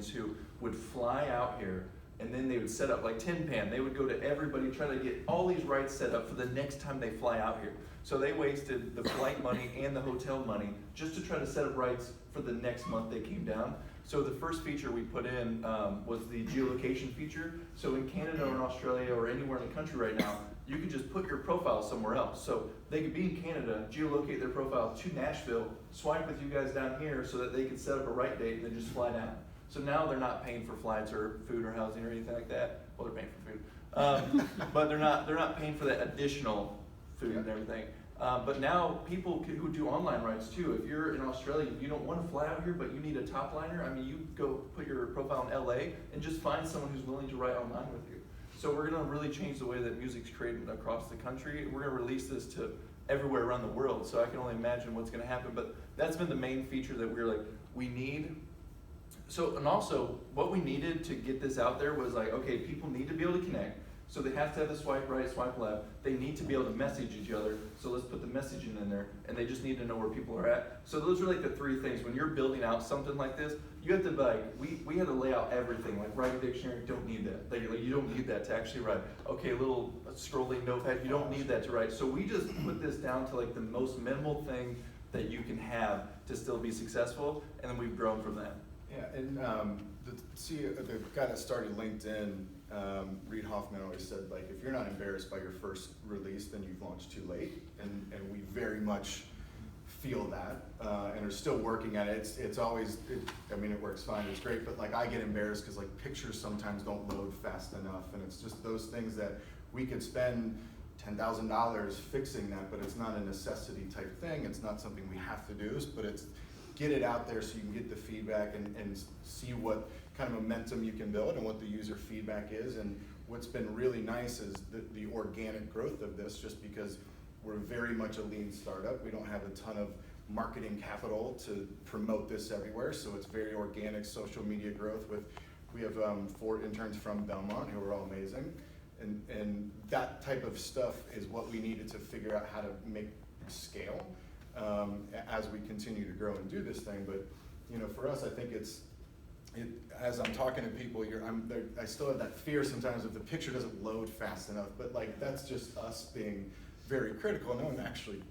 Australians who would fly out here, and then they would set up like Tin Pan. They would go to everybody, try to get all these rights set up for the next time they fly out here. So they wasted the flight money and the hotel money just to try to set up rights for the next month they came down. So the first feature we put in was the geolocation feature. So in Canada or in Australia or anywhere in the country right now, you could just put your profile somewhere else. So they could be in Canada, geolocate their profile to Nashville, swipe with you guys down here so that they could set up a right date and then just fly down. So now they're not paying for flights or food or housing or anything like that. Well, they're paying for food, but they're not paying for that additional food and everything. But now people who do online rights too, if you're in Australia, you don't want to fly out here, but you need a top liner, I mean, you go put your profile in LA and just find someone who's willing to write online with you. So we're going to really change the way that music's created across the country. We're going to release this to everywhere around the world, so I can only imagine what's going to happen. But that's been the main feature that we're like, we need. So, and also, what we needed to get this out there was like, okay, people need to be able to connect. So they have to have the swipe right, swipe left. They need to be able to message each other. So let's put the messaging in there. And they just need to know where people are at. So those are like the three things. When you're building out something like this, you have to like, we had to lay out everything. Like write a dictionary, don't need that. Like you don't need that to actually write. Okay, a little scrolling notepad, you don't need that to write. So we just put this down to like the most minimal thing that you can have to still be successful. And then we've grown from that. Yeah, and the guy that started LinkedIn, Reid Hoffman, always said, like, if you're not embarrassed by your first release, then you've launched too late. And we very much feel that and are still working at it. It's always, I mean, it works fine, it's great, but like I get embarrassed because like pictures sometimes don't load fast enough, and it's just those things that we could spend $10,000 fixing that, but it's not a necessity type thing. It's not something we have to do, but it's get it out there so you can get the feedback and see what kind of momentum you can build and what the user feedback is. And what's been really nice is the organic growth of this, just because we're very much a lean startup. We don't have a ton of marketing capital to promote this everywhere, so it's very organic social media growth. We have 4 interns from Belmont who are all amazing, and that type of stuff is what we needed to figure out how to make scale as we continue to grow and do this thing. But you know, for us, I think as I'm talking to people, I still have that fear sometimes if the picture doesn't load fast enough. But like that's just us being very critical. No one actually,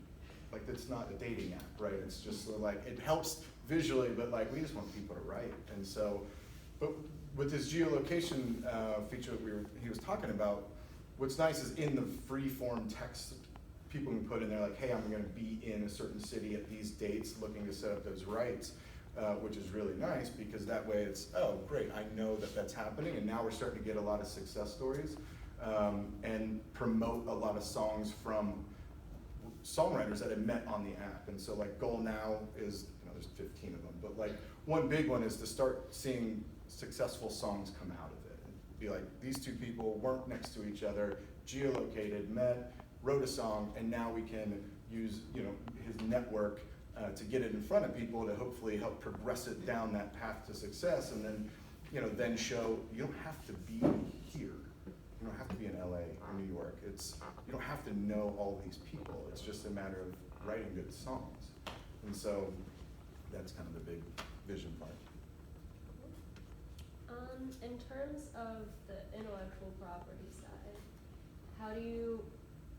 like, it's not a dating app, right? It's just like it helps visually, but like we just want people to write. And so, but with this geolocation feature that he was talking about, what's nice is in the free form text, people can put in there like, hey, I'm going to be in a certain city at these dates looking to set up those rights, which is really nice because that way it's, oh, great, I know that that's happening, and now we're starting to get a lot of success stories and promote a lot of songs from songwriters that have met on the app. And so like goal now is, you know, there's 15 of them, but like one big one is to start seeing successful songs come out of it and be like, these two people weren't next to each other, geolocated, met, wrote a song, and now we can use, you know, his network to get it in front of people to hopefully help progress it down that path to success. And then, you know, then show you don't have to be here. You don't have to be in LA or New York. You don't have to know all these people. It's just a matter of writing good songs. And so that's kind of the big vision part. In terms of the intellectual property side, how do you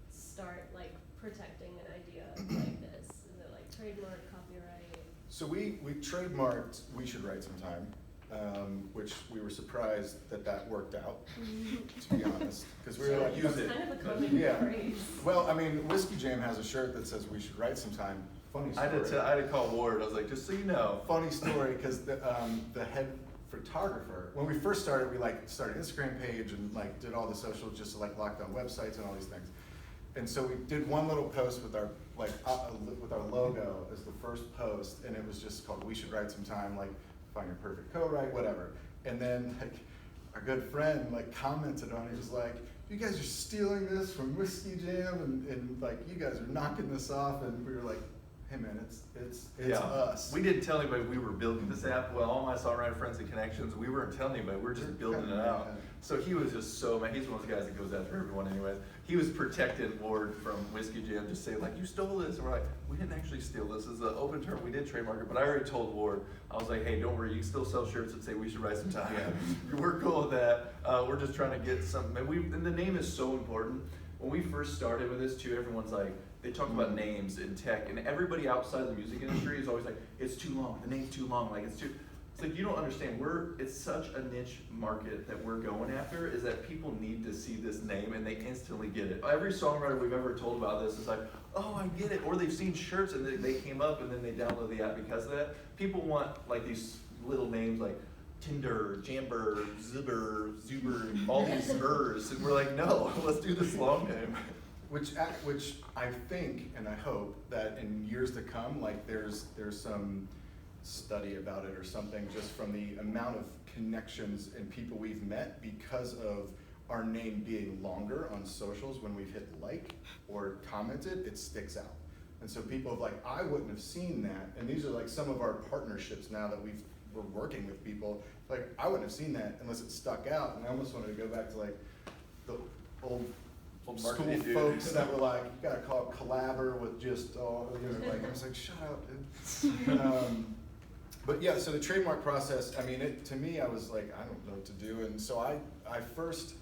start like protecting an idea like this? Is it like trademark, copyright? So we trademarked We Should Write Sometime, which we were surprised that worked out, to be honest, because we were like, use it. It's kind of a common phrase. Well, I mean, Whiskey Jam has a shirt that says We Should Write Sometime. Funny story. I had to call Ward. I was like, just so you know. Funny story, because the head photographer, when we first started, we like started an Instagram page and like did all the socials just to like lock down websites and all these things. And so we did one little post with our with our logo as the first post, and it was just called We Should Write Sometime, like find your perfect co-write, whatever. And then like our good friend like commented on it. He was like, you guys are stealing this from Whiskey Jam, and like you guys are knocking this off. And we were like, hey man, it's Yeah. us. We didn't tell anybody we were building this app. Well, all my songwriter friends and connections, we weren't telling anybody. We were just building it out. So he was just so mad. He's one of those guys that goes after everyone anyways. He was protecting Ward from Whiskey Jam, just saying like, you stole this. And we're like, we didn't actually steal this. This is an open term. We did trademark it. But I already told Ward, I was like, hey, don't worry. You can still sell shirts that say we should write some time. Yeah. We're cool with that. We're just trying to get some, and the name is so important. When we first started with this too, everyone's like, they talk about names in tech, and everybody outside the music industry is always like, it's too long, the name's too long, like it's like, you don't understand, it's such a niche market that we're going after, is that people need to see this name and they instantly get it. Every songwriter we've ever told about this is like, oh, I get it, or they've seen shirts and they came up and then they download the app because of that. People want like these little names like Tinder, Jamber, Zuber, all these ers, and we're like, no, let's do this long name. Which I think and I hope that in years to come, like there's some study about it or something, just from the amount of connections and people we've met because of our name being longer on socials. When we've hit like or commented, it sticks out. And so people have like, I wouldn't have seen that. And these are like some of our partnerships now that we're working with people. Like, I wouldn't have seen that unless it stuck out. And I almost wanted to go back to like the old school marketing dude. folks that were like, you gotta call it collaborator with just all, like, I was like, shut up, dude. But yeah, so the trademark process, I mean, to me, I was like, I don't know what to do. And so I first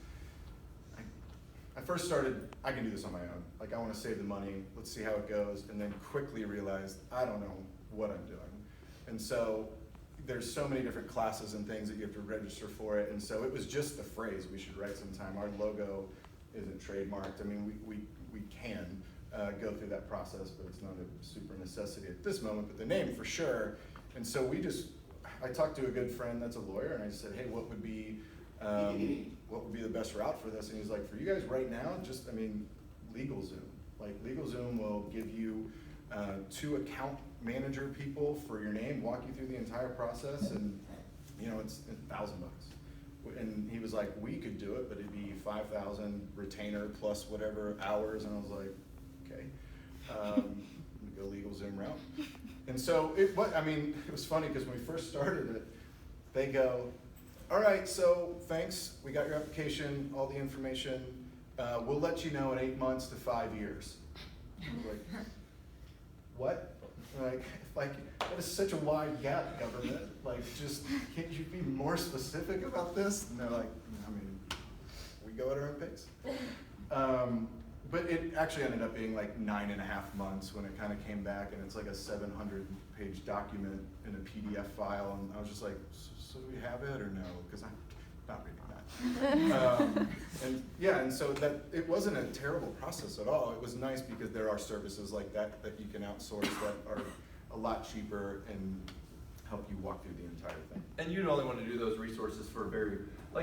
started, I can do this on my own. Like, I wanna save the money, let's see how it goes. And then quickly realized, I don't know what I'm doing. And so there's so many different classes and things that you have to register for it. And so it was just the phrase, we should write some time. Our logo isn't trademarked. I mean, we can go through that process, but it's not a super necessity at this moment, but the name for sure. And so I talked to a good friend that's a lawyer, and I said, hey, what would be the best route for this? And he's like, for you guys right now, LegalZoom. Like, LegalZoom will give you 2 account manager people for your name, walk you through the entire process, and it's $1,000. And he was like, we could do it, but it'd be 5,000 retainer plus whatever hours. And I was like, okay, go LegalZoom route. And so it was funny because when we first started it, they go, all right, so thanks, we got your application, all the information. We'll let you know in 8 months to 5 years. I'm like, what? Like that is such a wide gap, government. Like, just can't you be more specific about this? And they're like, we go at our own pace. But it actually ended up being like 9.5 months when it kind of came back, and it's like a 700-page document in a PDF file, and I was just like, so do we have it or no? Because I'm not reading that. And so that it wasn't a terrible process at all. It was nice because there are services like that you can outsource that are a lot cheaper and help you walk through the entire thing. And you'd only want to do those resources for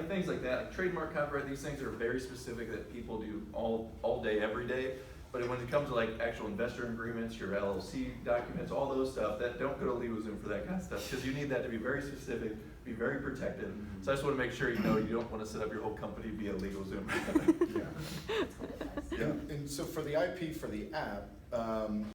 things like that, like trademark, copyright, these things are very specific that people do all day, every day. But when it comes to like actual investor agreements, your LLC documents, all those stuff, that don't go to LegalZoom for that kind of stuff, because you need that to be very specific, be very protected. So I just want to make sure you don't want to set up your whole company via LegalZoom. Yeah. And so for the IP for the app,